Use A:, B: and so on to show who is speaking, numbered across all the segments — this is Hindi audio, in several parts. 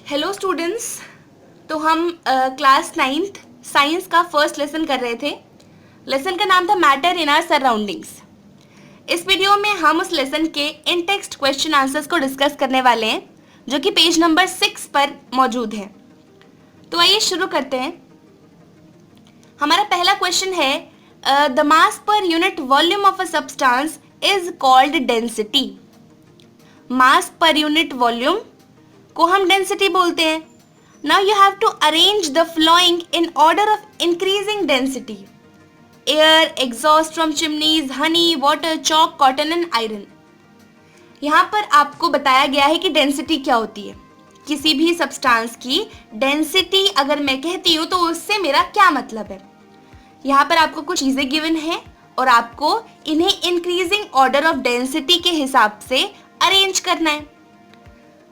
A: Hello students. तो हम क्लास 9th साइंस का फर्स्ट लेसन कर रहे थे। लेसन का नाम था मैटर इन आवर सराउंडिंग्स। इस वीडियो में हम उस लेसन के इन टेक्स्ट क्वेश्चन आंसर्स को डिस्कस करने वाले हैं जो कि पेज नंबर 6 पर मौजूद है। तो आइए शुरू करते हैं। हमारा पहला क्वेश्चन है the mass per unit volume of a substance is called density. Mass per unit volume को हम डेंसिटी बोलते हैं। Now you have to arrange the following in order of increasing density: air, exhaust from chimneys, honey, water, chalk, cotton and iron. यहाँ पर आपको बताया गया है कि डेंसिटी क्या होती है। किसी भी सब्सटेंस की डेंसिटी अगर मैं कहती हूँ तो उससे मेरा क्या मतलब है। यहाँ पर आपको कुछ चीज़ें गिवन हैं और आपको इन्हें इंक्रीजिंग ऑर्डर ऑफ डेंसिटी के हिसाब से अरेंज करना है।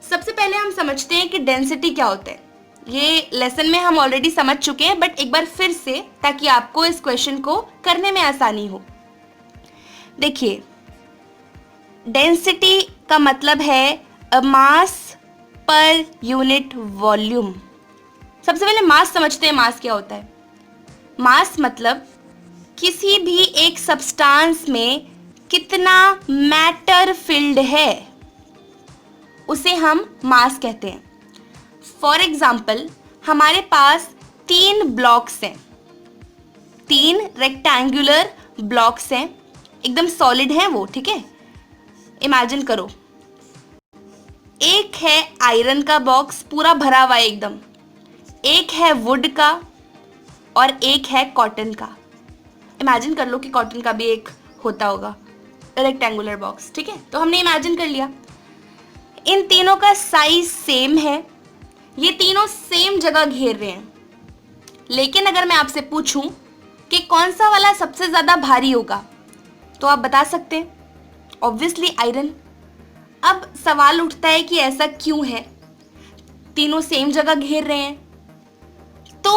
A: सबसे पहले हम समझते हैं कि डेंसिटी क्या होता है। ये लेसन में हम ऑलरेडी समझ चुके हैं, बट एक बार फिर से, ताकि आपको इस क्वेश्चन को करने में आसानी हो। देखिए, डेंसिटी का मतलब है मास पर यूनिट वॉल्यूम। सबसे पहले मास समझते हैं। मास क्या होता है? मास मतलब किसी भी एक सब्सटेंस में कितना मैटर फिल्ड है, उसे हम मास कहते हैं। फॉर एग्जाम्पल, हमारे पास 3 ब्लॉक्स हैं, 3 रेक्टेंगुलर ब्लॉक्स हैं, एकदम सॉलिड हैं वो, ठीक है। इमेजिन करो, एक है आयरन का बॉक्स पूरा भरा हुआ है एकदम, एक है वुड का और एक है कॉटन का। इमेजिन कर लो कि कॉटन का भी एक होता होगा रेक्टेंगुलर बॉक्स, ठीक है। तो हमने इमेजिन कर लिया। इन तीनों का साइज सेम है, ये तीनों सेम जगह घेर रहे हैं। लेकिन अगर मैं आपसे पूछूं कि कौन सा वाला सबसे ज़्यादा भारी होगा, तो आप बता सकते हैं ऑब्वियसली आयरन। अब सवाल उठता है कि ऐसा क्यों है? तीनों सेम जगह घेर रहे हैं तो,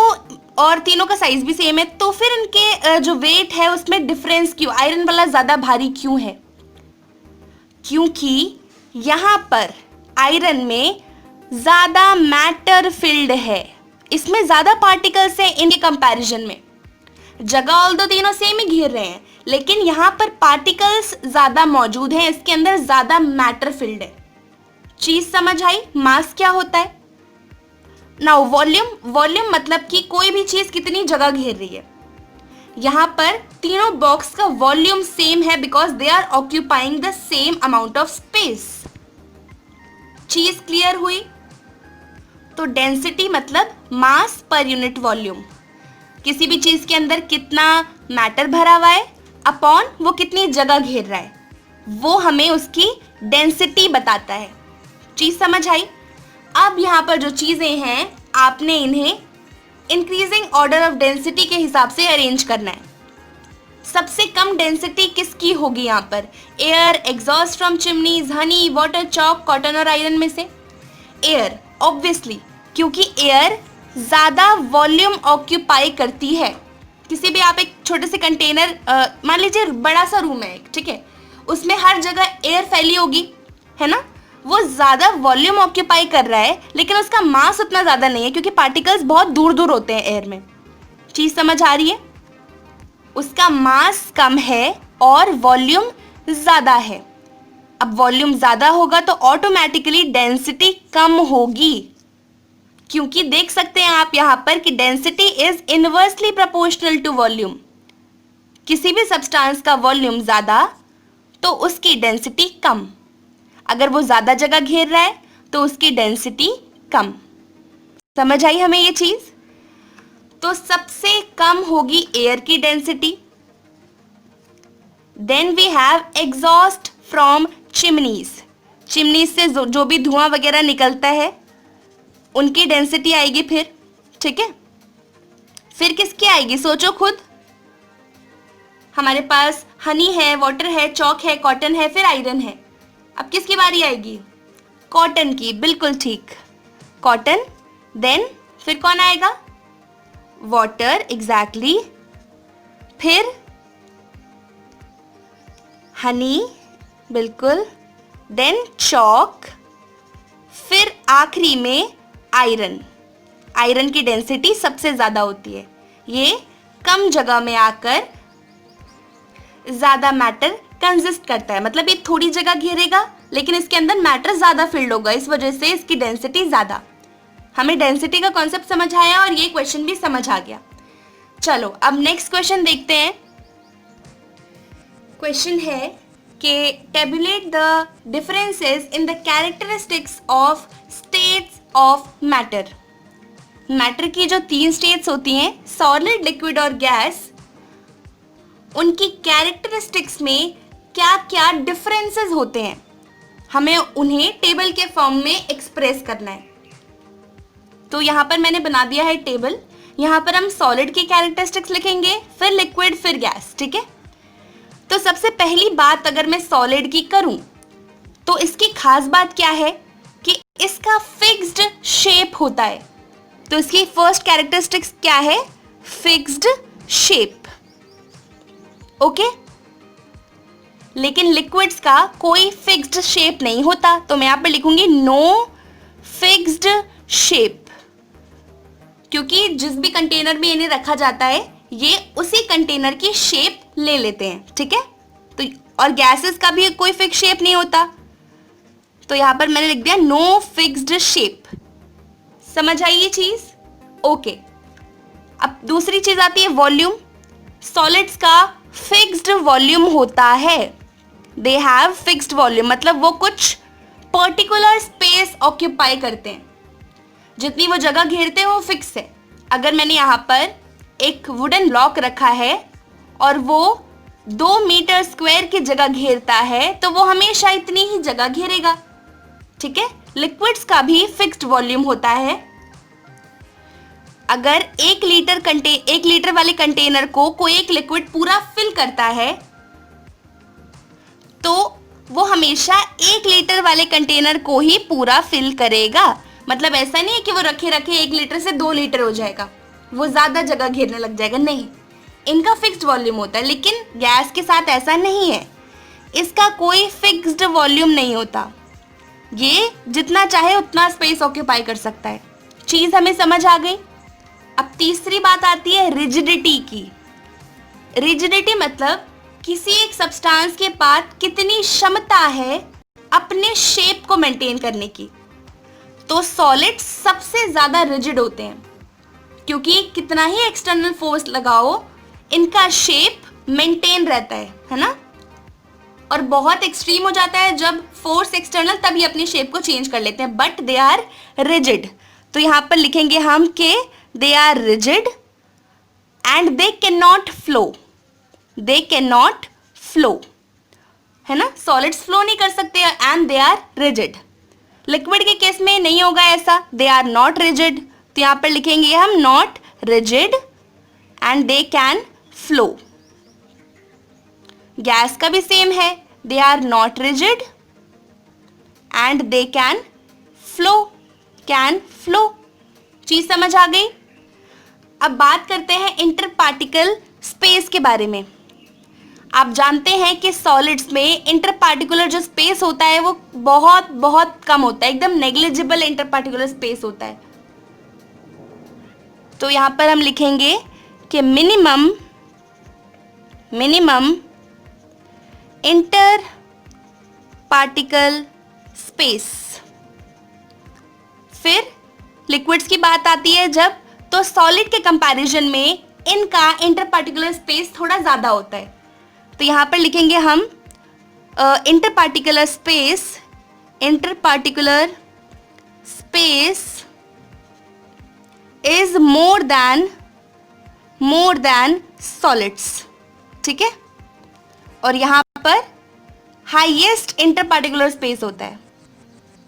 A: और तीनों का साइज भी सेम है, तो फिर इनके जो वेट है उसमें डिफरेंस क्यों? आयरन वाला ज़्यादा भारी क्यों है? क्योंकि यहाँ पर आयरन में ज़्यादा मैटर फिल्ड है, इसमें ज़्यादा पार्टिकल्स हैं इनके कंपैरिजन में। जगह ऑल्दो तीनों सेम ही घेर रहे हैं, लेकिन यहाँ पर पार्टिकल्स ज़्यादा मौजूद हैं, इसके अंदर ज़्यादा मैटर फिल्ड है। चीज़ समझ आई? मास क्या होता है? नाउ वॉल्यूम मतलब कि कोई भी चीज़ कितनी जगह घेर रही है। यहाँ पर तीनों बॉक्स का वॉल्यूम सेम है because they are occupying the same amount of space. चीज क्लियर हुई? तो डेंसिटी मतलब मास पर यूनिट वॉल्यूम, किसी भी चीज के अंदर कितना मैटर भरा हुआ है अपॉन वो कितनी जगह घेर रहा है, वो हमें उसकी डेंसिटी बताता है। चीज समझ आई? अब यहाँ पर जो चीजें हैं आपने इन्हें इंक्रीजिंग ऑर्डर ऑफ डेंसिटी के हिसाब से अरेंज करना है। सबसे कम डेंसिटी किसकी होगी यहाँ पर? Air, exhaust from chimneys, honey, water, chalk, cotton और आयरन में से एयर ऑब्वियसली, क्योंकि एयर ज़्यादा वॉल्यूम ऑक्यूपाई करती है। किसी भी आप एक छोटे से कंटेनर, मान लीजिए बड़ा सा रूम है एक, ठीक है, उसमें हर जगह एयर फैली होगी, है ना। वो ज़्यादा वॉल्यूम ऑक्यूपाई कर रहा है, लेकिन उसका मास उतना ज़्यादा नहीं है क्योंकि पार्टिकल्स बहुत दूर दूर होते हैं एयर में। चीज़ समझ आ रही है? उसका मास कम है और वॉल्यूम ज़्यादा है। अब वॉल्यूम ज़्यादा होगा तो ऑटोमेटिकली डेंसिटी कम होगी, क्योंकि देख सकते हैं आप यहाँ पर कि density is inversely proportional to volume. किसी भी सब्सटेंस का वॉल्यूम ज़्यादा तो उसकी डेंसिटी कम। अगर वो ज़्यादा जगह घेर रहा है तो उसकी डेंसिटी कम। समझ आई हमें ये चीज़? तो सबसे कम होगी एयर की density. Then we have exhaust from chimneys. Chimneys से जो भी धुआं वगैरह निकलता है उनकी डेंसिटी आएगी फिर, ठीक है। फिर किसकी आएगी? सोचो खुद। हमारे पास हनी है, वाटर है, चॉक है, कॉटन है, फिर आयरन है। अब किसकी बारी आएगी? कॉटन की, बिल्कुल ठीक, कॉटन। देन फिर कौन आएगा? Water, exactly. फिर हनी, बिल्कुल। देन चॉक, फिर आखिरी में आयरन, आयरन की डेंसिटी सबसे ज़्यादा होती है। ये कम जगह में आकर ज़्यादा मैटर कंसिस्ट करता है, मतलब ये थोड़ी जगह घेरेगा लेकिन इसके अंदर मैटर ज़्यादा फिल्ड होगा, इस वजह से इसकी डेंसिटी ज़्यादा। हमें डेंसिटी का कॉन्सेप्ट समझ आया और ये क्वेश्चन भी समझ आ गया। चलो अब नेक्स्ट क्वेश्चन देखते हैं। क्वेश्चन है कि tablet the differences in the characteristics of states of matter. Matter की जो 3 स्टेट्स होती हैं, सॉलिड, लिक्विड और गैस, उनकी कैरेक्टरिस्टिक्स में क्या क्या डिफरेंसेस होते हैं, हमें उन्हें टेबल के फॉर्म में एक्सप्रेस करना है। तो यहाँ पर मैंने बना दिया है टेबल। यहाँ पर हम सॉलिड की कैरेक्टरिस्टिक्स लिखेंगे, फिर लिक्विड, फिर गैस, ठीक है। तो सबसे पहली बात अगर मैं सॉलिड की करूं तो इसकी खास बात क्या है कि इसका फिक्स्ड शेप होता है। तो इसकी फर्स्ट कैरेक्टरिस्टिक्स क्या है? Fixed shape, okay. लेकिन लिक्विड्स का कोई फिक्स्ड शेप नहीं होता, तो मैं यहाँ पर लिखूंगी नो फिक्स्ड शेप, क्योंकि जिस भी कंटेनर में इन्हें रखा जाता है ये उसी कंटेनर की शेप ले लेते हैं, ठीक है। तो और गैसेस का भी कोई फिक्स शेप नहीं होता, तो यहाँ पर मैंने लिख दिया नो फिक्स्ड शेप। समझ आई ये चीज? ओके। अब दूसरी चीज आती है वॉल्यूम। सॉलिड्स का फिक्स्ड वॉल्यूम होता है, दे हैव फिक्स्ड वॉल्यूम, मतलब वो कुछ पर्टिकुलर स्पेस ऑक्यूपाई करते हैं, जितनी वो जगह घेरते हैं वो फिक्स है। अगर मैंने यहाँ पर एक वुडन ब्लॉक रखा है और वो 2 मीटर स्क्वायर की जगह घेरता है तो वो हमेशा इतनी ही जगह घेरेगा, ठीक है। लिक्विड्स का भी फिक्स्ड वॉल्यूम होता है। अगर 1 लीटर वाले कंटेनर को कोई एक लिक्विड पूरा फिल करता है तो वो हमेशा 1 लीटर वाले कंटेनर को ही पूरा फिल करेगा। मतलब ऐसा नहीं है कि वो रखे 1 लीटर से 2 लीटर हो जाएगा, वो ज्यादा जगह घेरने लग जाएगा, नहीं, इनका फिक्स्ड वॉल्यूम होता है। लेकिन गैस के साथ ऐसा नहीं है, इसका कोई फिक्स्ड वॉल्यूम नहीं होता, ये जितना चाहे उतना स्पेस ऑक्यूपाई कर सकता है। चीज हमें समझ आ गई। अब तीसरी बात आती है रिजिडिटी की। रिजिडिटी मतलब किसी एक सब्सटेंस के पास कितनी क्षमता है अपने शेप को मेंटेन करने की। तो सॉलिड्स सबसे ज्यादा रिजिड होते हैं, क्योंकि कितना ही एक्सटर्नल फोर्स लगाओ इनका शेप मेंटेन रहता है ना। और बहुत एक्सट्रीम हो जाता है जब फोर्स एक्सटर्नल, तभी अपनी शेप को चेंज कर लेते हैं, बट दे आर रिजिड। तो यहां पर लिखेंगे हम के they are rigid and they can not flow, they can not flow, है ना। सॉलिड्स फ्लो नहीं कर सकते and they are rigid. Liquid के केस में नहीं होगा ऐसा, दे आर नॉट रिजिड, तो यहां पर लिखेंगे हम not rigid and they can flow. Gas का भी सेम है, they are not rigid and they can flow. चीज समझ आ गई। अब बात करते हैं इंटर पार्टिकल स्पेस के बारे में। आप जानते हैं कि सॉलिड्स में इंटर पार्टिकुलर जो स्पेस होता है वो बहुत बहुत कम होता है, एकदम नेग्लिजिबल इंटर पार्टिकुलर स्पेस होता है। तो यहां पर हम लिखेंगे कि मिनिमम इंटर पार्टिकल स्पेस। फिर लिक्विड्स की बात आती है जब, तो सॉलिड के कंपैरिजन में इनका इंटर पार्टिकुलर स्पेस थोड़ा ज़्यादा होता है। तो यहाँ पर लिखेंगे हम inter particular space is more than solids, ठीक है। और यहाँ पर हाईएस्ट इंटर पार्टिकुलर स्पेस होता है,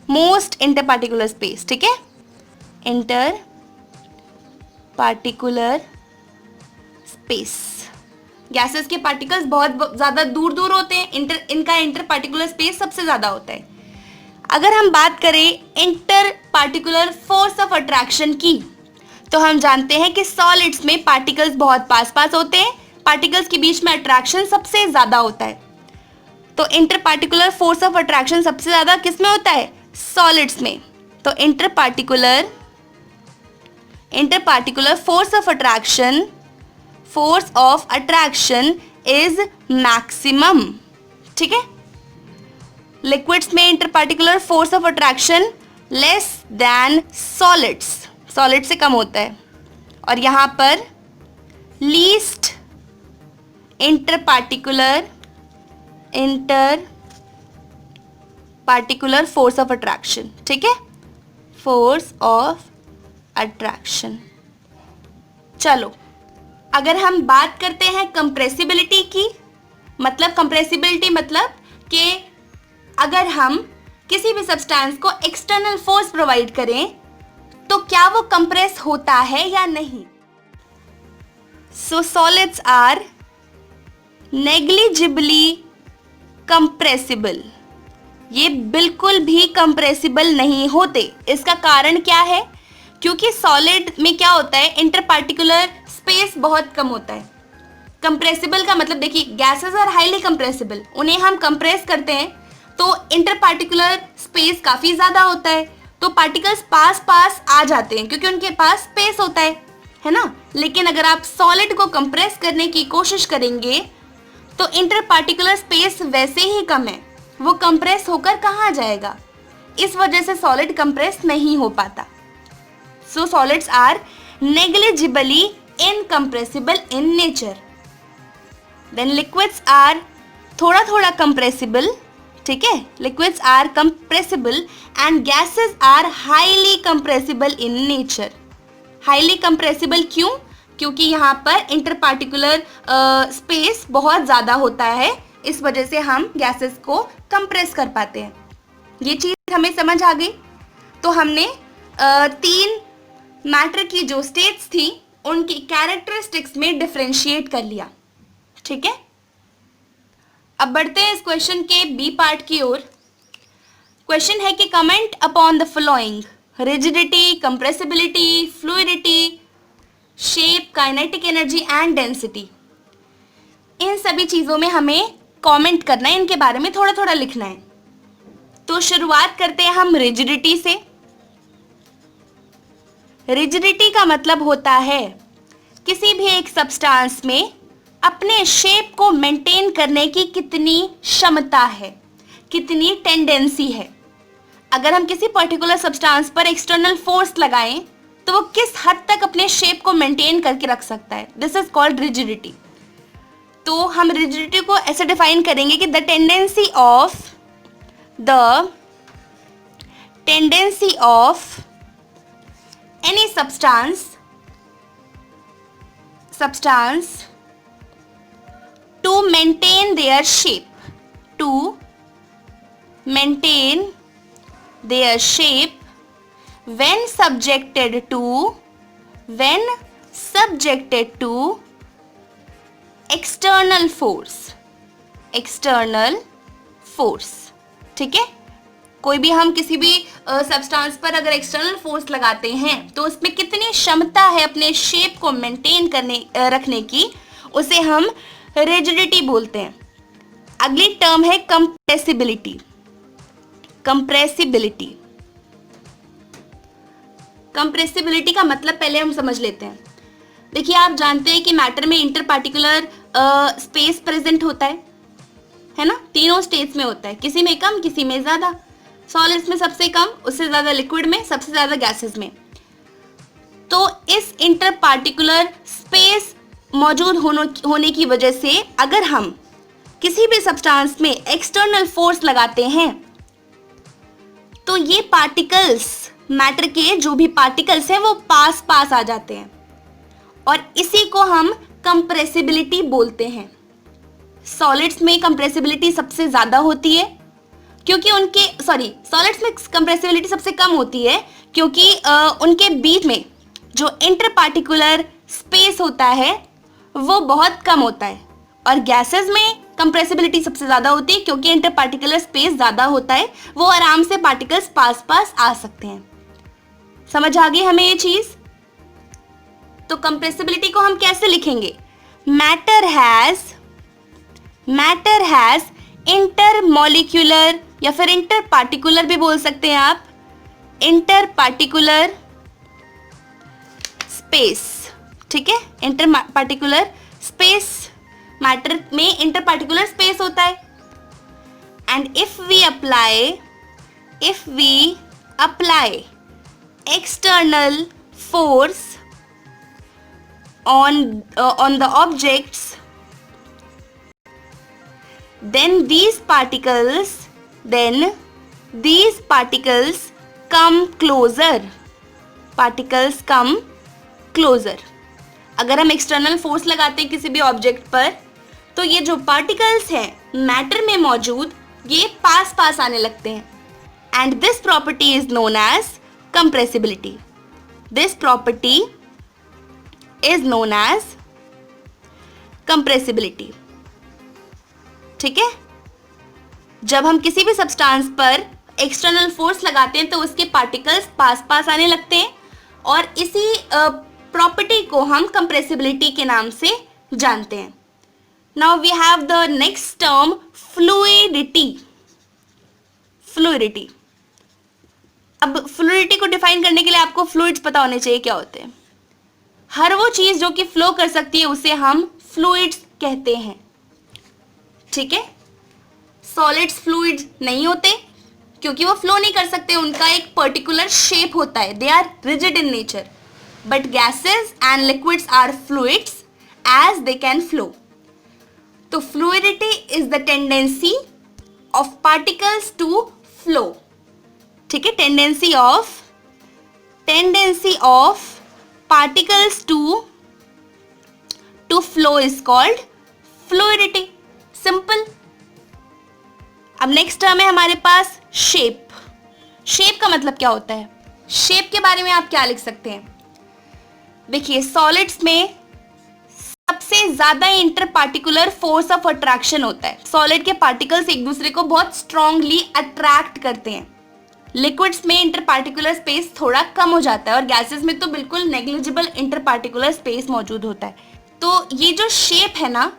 A: मोस्ट इंटर पार्टिकुलर स्पेस, ठीक है। इंटर पार्टिकुलर स्पेस, गैसेस के पार्टिकल्स बहुत ज़्यादा दूर दूर होते हैं, इनका इंटर पार्टिकुलर स्पेस सबसे ज़्यादा होता है। अगर हम बात करें inter particular force of attraction की, तो हम जानते हैं कि सॉलिड्स में पार्टिकल्स बहुत पास पास होते हैं, पार्टिकल्स के बीच में अट्रैक्शन सबसे ज़्यादा होता है। तो inter particular force of attraction सबसे ज़्यादा किस में होता है? सॉलिड्स में। तो inter particular interparticular force of attraction is maximum. ठीक है, लिक्विड्स में interparticular force of attraction less than solids, solid से कम होता है, और यहाँ पर least interparticular force of attraction. ठीक है, फोर्स ऑफ अट्रैक्शन. चलो, अगर हम बात करते हैं कंप्रेसिबिलिटी की, मतलब कंप्रेसिबिलिटी मतलब कि अगर हम किसी भी सब्सटेंस को एक्सटर्नल फोर्स प्रोवाइड करें तो क्या वो कंप्रेस होता है या नहीं. सो सॉलिड्स आर नेग्लिजिबली कंप्रेसिबल. ये बिल्कुल भी कंप्रेसिबल नहीं होते. इसका कारण क्या है? क्योंकि सॉलिड में क्या होता है, इंटरपार्टिकुलर स्पेस बहुत कम होता है. कंप्रेसिबल का मतलब देखिए, गैसेस आर हाईली कंप्रेसिबल, उन्हें हम कंप्रेस करते हैं तो इंटरपार्टिकुलर स्पेस काफ़ी ज़्यादा होता है, तो पार्टिकल्स पास पास आ जाते हैं क्योंकि उनके पास स्पेस होता है ना. लेकिन अगर आप सॉलिड को कंप्रेस करने की कोशिश करेंगे तो इंटरपार्टिकुलर स्पेस वैसे ही कम है, वो कंप्रेस होकर कहाँ जाएगा. इस वजह से सॉलिड कंप्रेस नहीं हो पाता. So solids are negligibly incompressible in nature. Then liquids are थोड़ा थोड़ा कंप्रेसिबल. ठीक है, liquids are compressible and gases are highly compressible in nature. Highly compressible क्यों? क्योंकि यहाँ पर इंटरपार्टिकुलर स्पेस बहुत ज़्यादा होता है, इस वजह से हम गैसेस को कंप्रेस कर पाते हैं. ये चीज़ हमें समझ आ गई. तो हमने 3 मैटर की जो स्टेट्स थी उनकी कैरेक्टरिस्टिक्स में डिफरेंशिएट कर लिया. ठीक है, अब बढ़ते हैं इस क्वेश्चन के बी पार्ट की ओर. क्वेश्चन है कि comment upon the following: rigidity, compressibility, fluidity, shape, kinetic energy and density. इन सभी चीज़ों में हमें कमेंट करना है, इनके बारे में थोड़ा थोड़ा लिखना है. तो शुरुआत करते हैं हम रिजिडिटी से. रिजिडिटी का मतलब होता है किसी भी एक सब्सटेंस में अपने शेप को मेंटेन करने की कितनी क्षमता है, कितनी टेंडेंसी है. अगर हम किसी पर्टिकुलर सब्सटेंस पर एक्सटर्नल फोर्स लगाएं तो वो किस हद तक अपने शेप को मेंटेन करके रख सकता है. This is called rigidity. तो हम रिजिडिटी को ऐसे डिफाइन करेंगे कि the tendency of any substance to maintain their shape when subjected to external force. ठीक है, कोई भी हम किसी भी सब्सटेंस पर अगर एक्सटर्नल फोर्स लगाते हैं तो उसमें कितनी क्षमता है अपने शेप को मेंटेन रखने की, उसे हम रिजिडिटी बोलते हैं. अगली टर्म है कंप्रेसिबिलिटी. कंप्रेसिबिलिटी का मतलब पहले हम समझ लेते हैं. देखिए, आप जानते हैं कि मैटर में इंटरपार्टिकुलर स्पेस प्रेजेंट होता है ना. तीनों स्टेट्स में होता है, किसी में कम, किसी में ज़्यादा. सॉलिड्स में सबसे कम, उससे ज़्यादा लिक्विड में, सबसे ज़्यादा गैसेस में. तो इस इंटरपार्टिकुलर स्पेस मौजूद होने की वजह से अगर हम किसी भी सब्सटेंस में एक्सटर्नल फोर्स लगाते हैं तो ये पार्टिकल्स, मैटर के जो भी पार्टिकल्स हैं वो पास पास आ जाते हैं, और इसी को हम कंप्रेसिबिलिटी बोलते हैं. सॉलिड्स में कंप्रेसिबिलिटी सबसे ज़्यादा होती है क्योंकि सॉलिड्स में कंप्रेसिबिलिटी सबसे कम होती है क्योंकि उनके बीच में जो इंटरपार्टिकुलर स्पेस होता है वो बहुत कम होता है, और गैसेस में कंप्रेसिबिलिटी सबसे ज़्यादा होती है क्योंकि इंटरपार्टिकुलर स्पेस ज़्यादा होता है, वो आराम से पार्टिकल्स पास पास आ सकते हैं. समझ आ गई हमें ये चीज़. तो कंप्रेसिबिलिटी को हम कैसे लिखेंगे? मैटर हैज़ इंटरमॉलिक्यूलर या फिर इंटरपार्टिकुलर भी बोल सकते हैं आप, इंटरपार्टिकुलर स्पेस, ठीक है, इंटर पार्टिकुलर स्पेस, मैटर में इंटर पार्टिकुलर स्पेस होता है। And if we apply external force on the objects, then these particles come closer. अगर हम एक्सटर्नल फोर्स लगाते हैं किसी भी ऑब्जेक्ट पर, तो ये जो पार्टिकल्स हैं मैटर में मौजूद, ये पास पास आने लगते हैं। And this property is known as compressibility. This property is known as compressibility, ठीक है। जब हम किसी भी सब्सटेंस पर एक्सटर्नल फोर्स लगाते हैं तो उसके पार्टिकल्स पास पास आने लगते हैं, और इसी प्रॉपर्टी को हम कंप्रेसिबिलिटी के नाम से जानते हैं। Now we have the next term fluidity. अब फ्लूइडिटी को डिफाइन करने के लिए आपको फ्लूइड्स पता होने चाहिए क्या होते हैं। हर वो चीज जो कि फ्लो कर सकती है उसे हम फ्लूइड्स कहते हैं, ठीक है। सॉलिड्स फ्लूइड्स नहीं होते क्योंकि वो फ्लो नहीं कर सकते, उनका एक पर्टिकुलर शेप होता है, they are rigid in nature. But gases and liquids are fluids as they can flow. तो fluidity is the tendency of particles to flow, ठीक है। Tendency of particles to flow is called fluidity. Simple. अब नेक्स्ट टर्म है हमारे पास शेप। शेप का मतलब क्या होता है? शेप के बारे में आप क्या लिख सकते हैं? देखिए, सॉलिड्स में सबसे ज्यादा inter particular force of attraction होता है। सॉलिड के पार्टिकल्स एक दूसरे को बहुत स्ट्रांगली अट्रैक्ट करते हैं। लिक्विड्स में इंटर पार्टिकुलर स्पेस थोड़ा कम हो जाता है, और गैसेस में तो बिल्कुल नेग्लिजिबल इंटर पार्टिकुलर स्पेस मौजूद होता है। तो ये जो शेप है ना,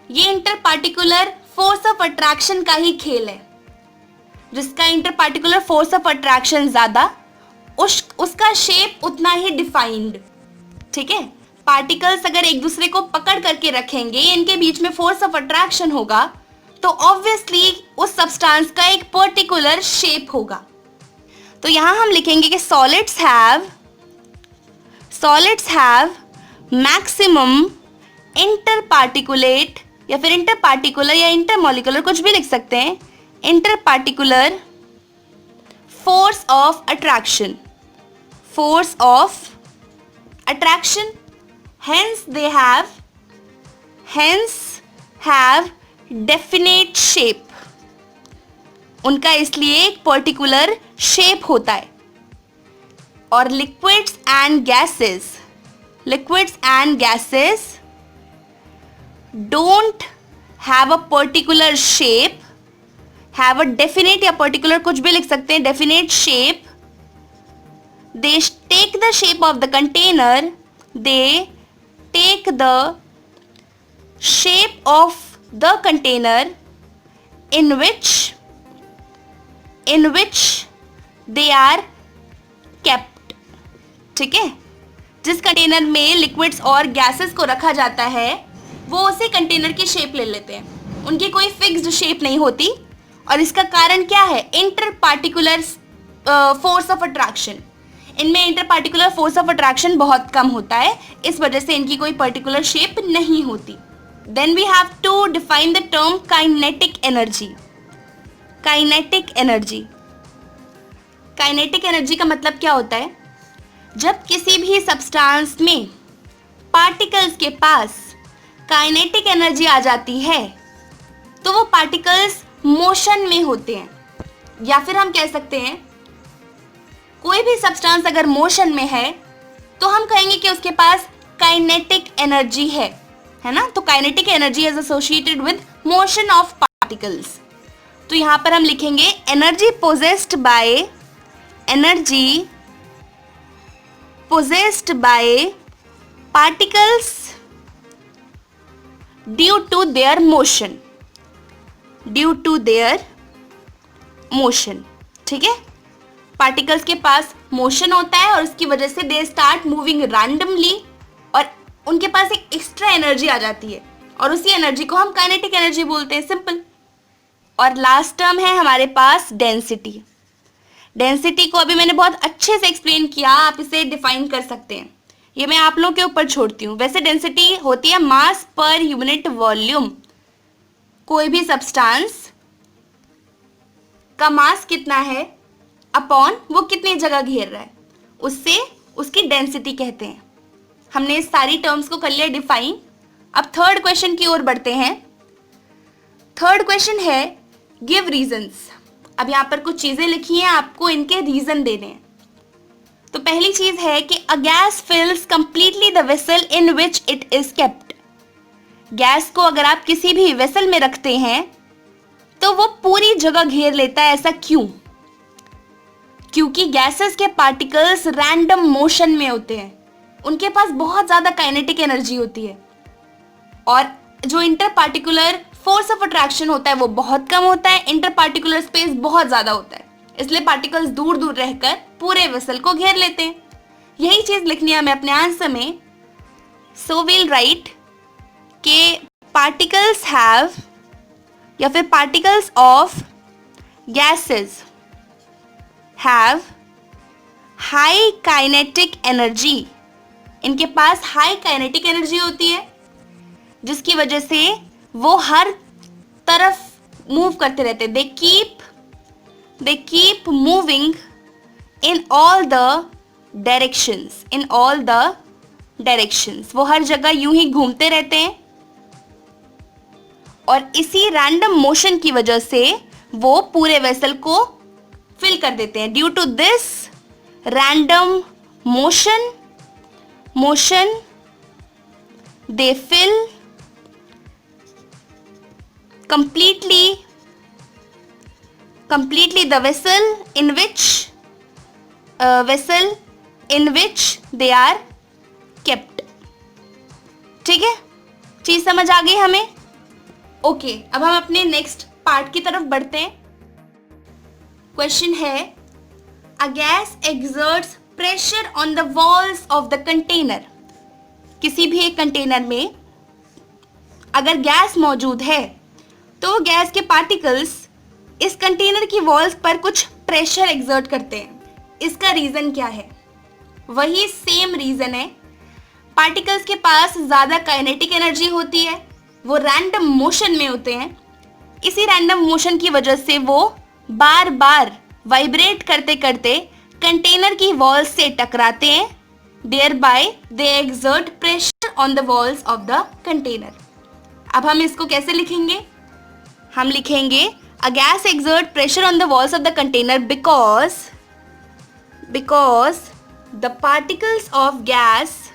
A: ये inter particular force of attraction का ही खेल है। जिसका inter particular force of attraction ज्यादा, उसका शेप उतना ही डिफाइंड, ठीक है। पार्टिकल्स अगर एक दूसरे को पकड़ करके रखेंगे, इनके बीच में फोर्स ऑफ अट्रैक्शन होगा, तो ऑब्वियसली उस सब्सटेंस का एक पर्टिकुलर शेप होगा। तो यहां हम लिखेंगे कि सॉलिड्स हैव मैक्सिमम इंटरपार्टिकुलेट, या फिर इंटरपार्टिकुलर या इंटरमॉलिक्यूलर, कुछ भी लिख सकते हैं, interparticular force of attraction, hence they have definite shape. उनका इसलिए एक पर्टिकुलर शेप होता है। और liquids and gases don't have a particular shape, have a definite या पर्टिकुलर, कुछ भी लिख सकते हैं, definite shape. They take the shape of the container, they take the shape of the container in which they are kept, ठीक है। जिस कंटेनर में लिक्विड्स और गैसेस को रखा जाता है, वो उसी कंटेनर की शेप ले लेते हैं, उनकी कोई फिक्स्ड शेप नहीं होती। और इसका कारण क्या है? Inter particular force of attraction. इनमें inter particular force of attraction बहुत कम होता है, इस वजह से इनकी कोई पर्टिकुलर शेप नहीं होती। Then we have to define the term kinetic energy का मतलब क्या होता है? जब किसी भी सब्सटेंस में पार्टिकल्स के पास काइनेटिक एनर्जी आ जाती है, तो वो पार्टिकल्स मोशन में होते हैं। या फिर हम कह सकते हैं, कोई भी सब्सटेंस अगर मोशन में है तो हम कहेंगे कि उसके पास काइनेटिक एनर्जी है ना। तो kinetic energy is associated with motion of particles. तो यहां पर हम लिखेंगे energy possessed by particles due to their motion, ठीक है। पार्टिकल्स के पास मोशन होता है और उसकी वजह से दे स्टार्ट मूविंग रैंडमली और उनके पास एक एक्स्ट्रा एनर्जी आ जाती है और उसी एनर्जी को हम काइनेटिक एनर्जी बोलते हैं, सिंपल। और लास्ट टर्म है हमारे पास डेंसिटी। डेंसिटी को अभी मैंने बहुत अच्छे से एक्सप्लेन किया, आप इसे डिफाइन कर सकते हैं, ये मैं आप लोगों के ऊपर छोड़ती हूँ। वैसे डेंसिटी होती है मास पर यूनिट वॉल्यूम। कोई भी सब्सटेंस का मास कितना है अपॉन वो कितनी जगह घेर रहा है, उससे उसकी डेंसिटी कहते हैं। हमने इस सारी टर्म्स को कर लिया डिफाइन। अब थर्ड क्वेश्चन की ओर बढ़ते हैं। थर्ड क्वेश्चन है गिव रीजंस। अब यहाँ पर कुछ चीजें लिखी हैं, आपको इनके रीजन देने हैं। तो पहली चीज है कि a gas fills completely the vessel in which it is kept. Gas को अगर आप किसी भी वेसल में रखते हैं तो वो पूरी जगह घेर लेता है, ऐसा क्यों? क्योंकि गैसेस के पार्टिकल्स रैंडम मोशन में होते हैं, उनके पास बहुत ज्यादा काइनेटिक एनर्जी होती है और जो inter particular force of attraction होता है वो बहुत कम होता है, इंटर पार्टिकुलर स्पेस बहुत ज्यादा होता है, इसलिए पार्टिकल्स दूर दूर रहकर पूरे वेसल को घेर लेते हैं। यही चीज लिखनी है हमें अपने आंसर में। सो विल राइट के पार्टिकल्स हैव या फिर particles of gases have high kinetic energy. इनके पास हाई काइनेटिक एनर्जी होती है जिसकी वजह से वो हर तरफ मूव करते रहते हैं। They keep moving in all the directions. वो हर जगह यूं ही घूमते रहते हैं और इसी रैंडम मोशन की वजह से वो पूरे वेसल को फिल कर देते हैं। Due to this random motion they fill completely the vessel in which they are kept। ठीक है, चीज समझ आ गई हमें? ओके, अब हम अपने नेक्स्ट पार्ट की तरफ बढ़ते हैं। क्वेश्चन है a gas exerts pressure on the walls of the container। किसी भी एक कंटेनर में अगर गैस मौजूद है तो गैस के पार्टिकल्स इस कंटेनर की वॉल्स पर कुछ प्रेशर एक्सर्ट करते हैं। इसका रीजन क्या है? वही सेम रीजन है, पार्टिकल्स के पास ज्यादा काइनेटिक एनर्जी होती है, वो रैंडम मोशन में होते हैं। इसी रैंडम मोशन की वजह से वो बार बार वाइब्रेट करते करते कंटेनर की वॉल्स से टकराते हैं। thereby they exert pressure on the walls of the container। अब हम इसको कैसे लिखेंगे? हम लिखेंगे a gas exert pressure on the walls of the container because the particles of gas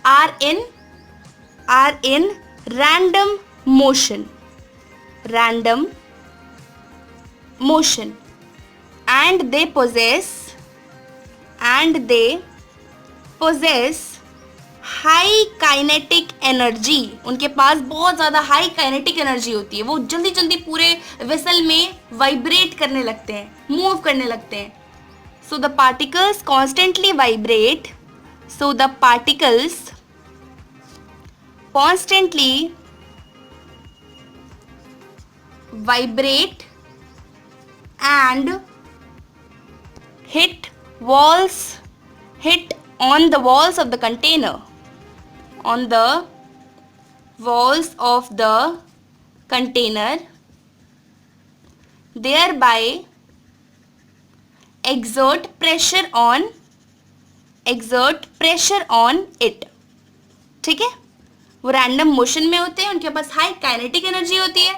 A: are in random motion and they possess high kinetic energy. उनके पास बहुत ज़्यादा हाई काइनेटिक एनर्जी होती है, वो जल्दी जल्दी पूरे वेसल में वाइब्रेट करने लगते हैं, मूव करने लगते हैं। So the particles constantly vibrate and hit on the walls of the container, thereby exert pressure on it। ठीक है, वो रैंडम मोशन में होते हैं, उनके पास हाई काइनेटिक एनर्जी होती है,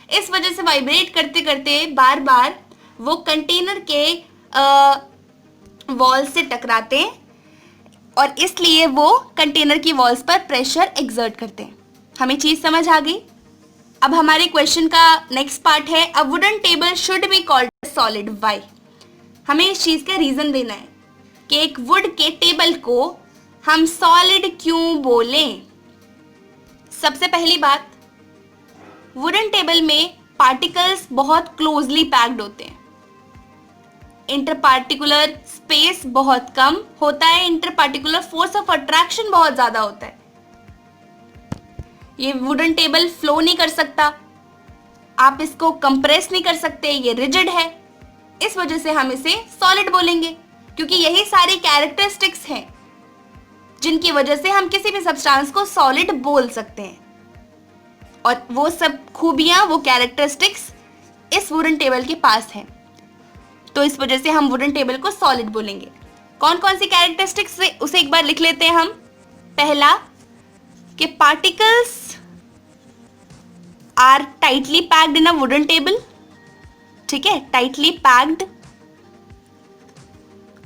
A: इस वजह से वाइब्रेट करते करते बार बार वो कंटेनर के वॉल से टकराते हैं और इसलिए वो कंटेनर की वॉल्स पर प्रेशर एक्सर्ट करते हैं। हमें चीज समझ आ गई? अब हमारे क्वेश्चन का नेक्स्ट पार्ट है अ wooden table should be called solid. Why? हमें इस चीज का रीजन देना है कि एक वुड के टेबल को हम सॉलिड क्यों बोलें। सबसे पहली बात, वुडन टेबल में पार्टिकल्स बहुत क्लोजली पैक्ड होते हैं, इंटर पार्टिकुलर स्पेस बहुत कम होता है, inter particular force of attraction बहुत ज्यादा होता है। ये वुडन टेबल फ्लो नहीं कर सकता, आप इसको कंप्रेस नहीं कर सकते, ये रिजिड है, इस वजह से हम इसे सॉलिड बोलेंगे, क्योंकि यही सारी कैरेक्टरिस्टिक्स हैं जिनकी वजह से हम किसी भी सब्सटेंस को सॉलिड बोल सकते हैं, और वो सब खूबियां, वो कैरेक्टरिस्टिक्स इस वुडन टेबल के पास हैं, तो इस वजह से हम वुडन टेबल को सॉलिड बोलेंगे। कौन कौन सी कैरेक्टरिस्टिक्स उसे एक बार लिख लेते हैं हम। पहला कि particles are tightly packed in a wooden table, ठीक है, टाइटली पैक्ड।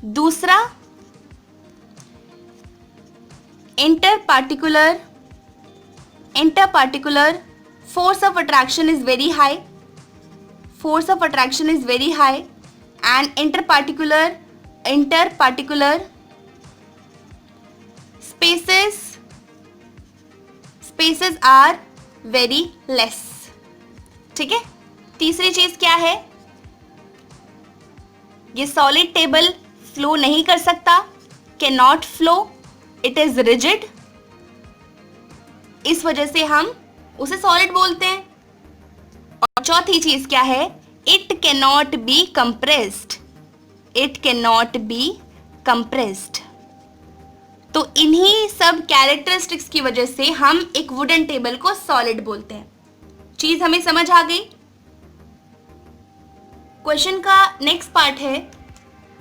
A: दूसरा, inter particular force of attraction is very high, force of attraction is very high, and interparticular spaces are very less, ठीक है। तीसरी चीज क्या है, ये सॉलिड टेबल फ्लो नहीं कर सकता, cannot flow, it is rigid, इस वजह से हम उसे सॉलिड बोलते हैं। और चौथी चीज क्या है, it cannot be compressed, it cannot be compressed. तो इन्हीं सब कैरेक्टरिस्टिक्स की वजह से हम एक वुडन टेबल को सॉलिड बोलते हैं। चीज हमें समझ आ गई। क्वेश्चन का नेक्स्ट पार्ट है,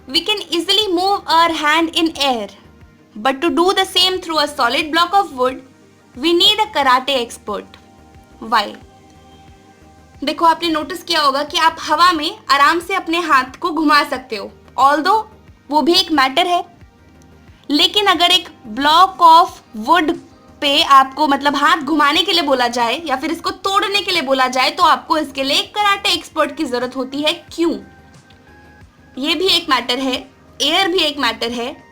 A: we can easily move our hand in air, but to do the same through a solid block of wood we need a karate expert. Why? देखो, आपने नोटिस किया होगा कि आप हवा में आराम से अपने हाथ को घुमा सकते हो, ऑल्दो वो भी एक मैटर है, लेकिन अगर एक ब्लॉक ऑफ वुड पे आपको मतलब हाथ घुमाने के लिए बोला जाए या फिर इसको तोड़ने के लिए बोला जाए, तो आपको इसके लिए एक कराटे एक्सपर्ट की जरूरत होती है। क्यों? ये भी एक मैटर है, एयर भी एक मैटर है।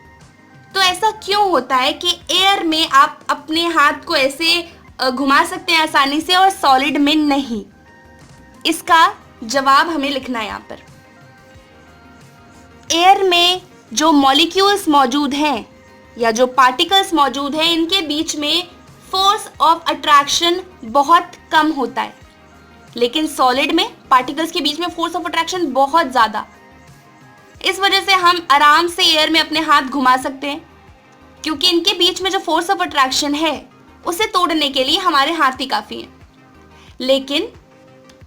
A: तो ऐसा क्यों होता है कि एयर में आप अपने हाथ को ऐसे घुमा सकते हैं आसानी से और सॉलिड में नहीं? इसका जवाब हमें लिखना है यहाँ पर। एयर में जो मॉलिक्यूल्स मौजूद हैं या जो पार्टिकल्स मौजूद हैं, इनके बीच में फोर्स ऑफ अट्रैक्शन बहुत कम होता है, लेकिन सॉलिड में पार्टिकल्स के बीच में फोर्स ऑफ अट्रैक्शन बहुत ज़्यादा। इस वजह से हम आराम से एयर में अपने हाथ घुमा सकते हैं, क्योंकि इनके बीच में जो फोर्स ऑफ अट्रैक्शन है उसे तोड़ने के लिए हमारे हाथ ही काफ़ी हैं। लेकिन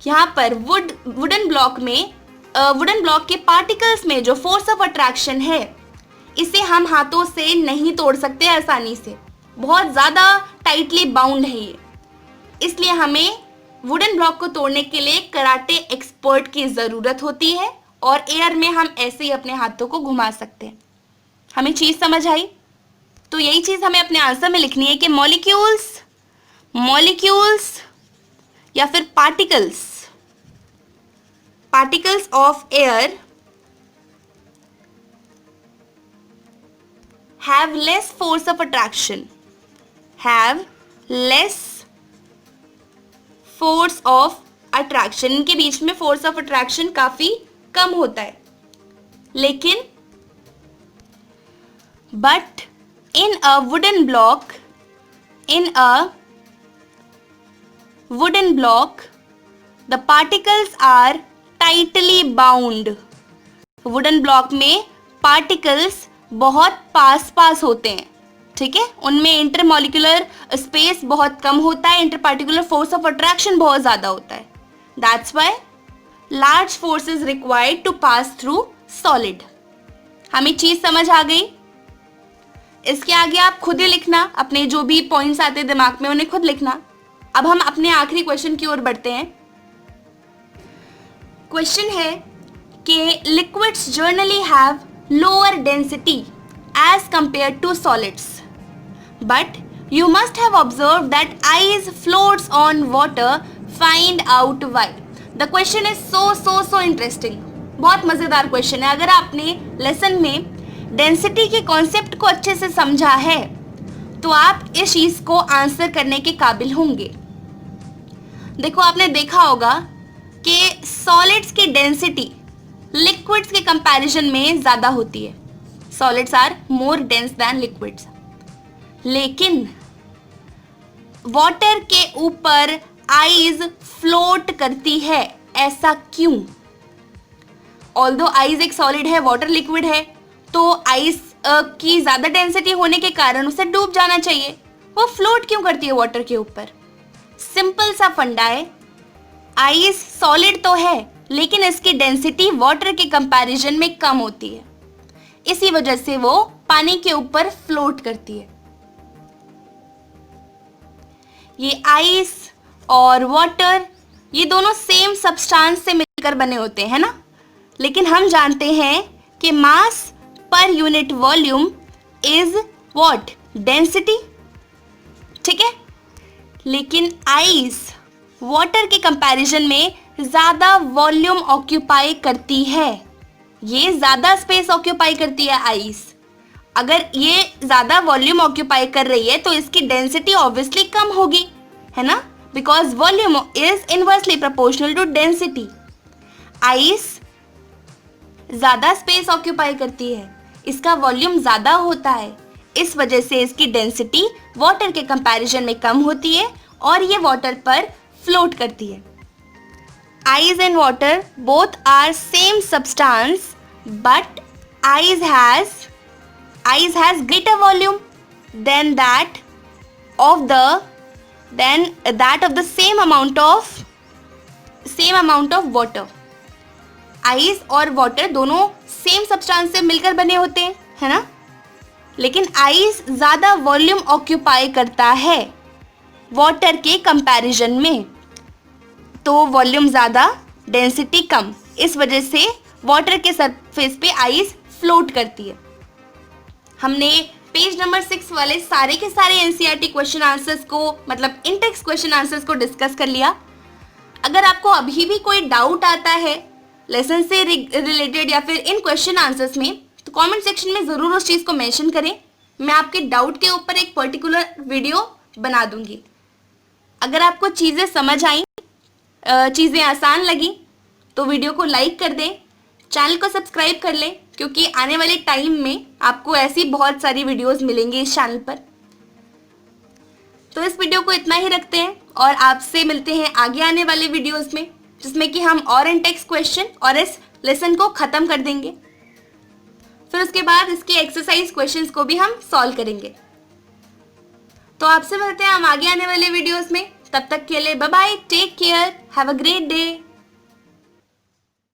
A: यहाँ पर वुडन ब्लॉक के पार्टिकल्स में जो फोर्स ऑफ अट्रैक्शन है, इसे हम हाथों से नहीं तोड़ सकते आसानी से, बहुत ज़्यादा टाइटली बाउंड है ये। इसलिए हमें वुडन ब्लॉक को तोड़ने के लिए कराटे एक्सपर्ट की ज़रूरत होती है, और एयर में हम ऐसे ही अपने हाथों को घुमा सकते हैं। हमें चीज़ समझ आई? तो यही चीज़ हमें अपने आंसर में लिखनी है कि मॉलिक्यूल्स या फिर particles of air have less force of attraction, इनके बीच में फोर्स ऑफ अट्रैक्शन काफी कम होता है। लेकिन but in a wooden block the particles are tightly bound. Wooden block में पार्टिकल्स बहुत पास होते हैं, ठीक है, उनमें इंटरमॉलिक्यूलर स्पेस बहुत कम होता है, इंटरपार्टिकुलर फोर्स ऑफ अट्रैक्शन बहुत ज़्यादा होता है। That's why large force is required to pass through solid. हमें चीज़ समझ आ गई? इसके आगे आप खुद ही लिखना, अपने जो भी पॉइंट्स आते हैं दिमाग में उन्हें खुद लिखना। अब हम अपने आखिरी क्वेश्चन की ओर बढ़ते हैं। क्वेश्चन है कि liquids generally have lower density as compared to solids, but you must have observed that ice floats on water. Find out why. The question is so interesting. बहुत मज़ेदार क्वेश्चन है। अगर आपने लेसन में डेंसिटी के कॉन्सेप्ट को अच्छे से समझा है तो आप इस चीज़ को आंसर करने के काबिल होंगे। देखो, आपने देखा होगा कि सॉलिड्स की डेंसिटी लिक्विड्स के कंपैरिजन में ज़्यादा होती है. Solids are more dense than liquids. लेकिन वाटर के ऊपर आइस फ्लोट करती है, ऐसा क्यों? ऑल्दो आइस एक सॉलिड है, वाटर लिक्विड है, तो आइस की ज़्यादा डेंसिटी होने के कारण उसे डूब जाना चाहिए. वो फ्लोट क्यों करती है वाटर के ऊपर? सिंपल सा फंडा है. आइस सॉलिड तो है, लेकिन इसकी डेंसिटी वाटर के कंपैरिजन में कम होती है. इसी वजह से वो पानी के ऊपर फ्लोट करती है. ये आइस और वाटर ये दोनों सेम सब्सटेंस से मिलकर बने होते हैं ना. लेकिन हम जानते हैं कि mass per unit volume is what? Density. ठीक है. लेकिन आइस वाटर के कंपैरिजन में ज़्यादा वॉल्यूम ऑक्यूपाई करती है. ये ज़्यादा स्पेस ऑक्यूपाई करती है आइस. अगर ये ज़्यादा वॉल्यूम ऑक्यूपाई कर रही है तो इसकी डेंसिटी ऑब्वियसली कम होगी, है ना, because volume is inversely proportional to density. Ice ज़्यादा स्पेस ऑक्यूपाई करती है, इसका वॉल्यूम ज़्यादा होता है, इस वजह से इसकी डेंसिटी वाटर के कंपैरिजन में कम होती है और ये वाटर पर फ्लोट करती है. Ice and water both are same substance, but ice has greater volume than that of the same amount of water. Ice और वाटर दोनों सेम सब्सटेंस से मिलकर बने होते हैं, है ना. लेकिन आइस ज़्यादा वॉल्यूम ऑक्यूपाई करता है वाटर के कंपैरिजन में, तो वॉल्यूम ज़्यादा, डेंसिटी कम. इस वजह से वाटर के सरफेस पे आइस फ्लोट करती है. हमने पेज नंबर 6 वाले सारे के सारे एनसीईआरटी क्वेश्चन आंसर्स को, मतलब इन टेक्स्ट क्वेश्चन आंसर्स को डिस्कस कर लिया. अगर आपको अभी भी कोई डाउट आता है लेसन से रिलेटेड या फिर इन क्वेश्चन आंसर्स में, तो कमेंट सेक्शन में ज़रूर उस चीज़ को मेंशन करें. मैं आपके डाउट के ऊपर एक पर्टिकुलर वीडियो बना दूंगी. अगर आपको चीज़ें समझ आई, चीज़ें आसान लगी, तो वीडियो को लाइक कर दें, चैनल को सब्सक्राइब कर लें, क्योंकि आने वाले टाइम में आपको ऐसी बहुत सारी वीडियोस मिलेंगी इस चैनल पर. तो इस वीडियो को इतना ही रखते हैं और आपसे मिलते हैं आगे आने वाले वीडियोस में, जिसमें कि हम और इन टेक्स्ट क्वेश्चन और इस लेसन को ख़त्म कर देंगे. फिर उसके बाद इसके एक्सरसाइज क्वेश्चंस को भी हम सॉल्व करेंगे. तो आपसे मिलते हैं हम आगे आने वाले वीडियोस में. तब तक के लिए bye bye, take care, have a great day.